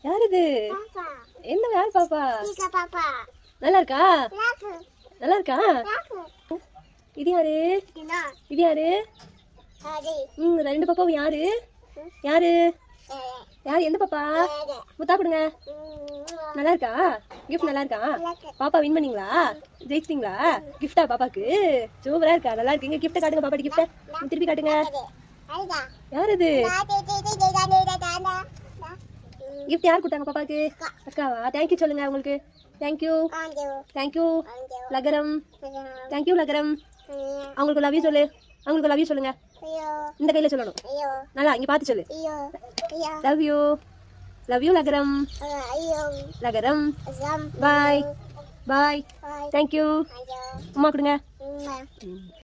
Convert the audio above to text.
யார் இது? என்ன யார் பாப்பா? நல்லா இருக்கா? நல்லா இருக்கா? இது யாரு? இது யாரு? ரெண்டு பாப்பாவும் யாரு? யாரு யாரு? எந்த பாப்பா? முத்தா கொடுங்க. நல்லா இருக்கா? கிஃப்ட் நல்லா இருக்கா? பாப்பா வின் பண்ணீங்களா? ஜெயிச்சிட்டீங்களா? கிஃப்டா பாப்பாக்கு? சூப்பரா இருக்கா? நல்லா இருக்கீங்க. கிஃப்ட் காட்டுங்க பாப்பாடி. கிஃப்ட் திருப்பி காட்டுங்க. யார் இது? கிஃப்ட் யார் கொடுத்தாங்க பாப்பாக்கு? அக்காவா? தேங்க்யூ சொல்லுங்க உங்களுக்கு. தேங்க்யூ தேங்க்யூ லகரம். தேங்க்யூ லகரம். அவங்களுக்கு லவ் யூ சொல்லு. அவங்களுக்கு லவ் யூ சொல்லுங்க. இந்த கையில சொல்லணும். நல்லா இங்க பார்த்து சொல்லு. Love you. லவ் யூ லகரம். லகரம். Bye bye. தேங்க்யூ. அம்மா கொடுங்க.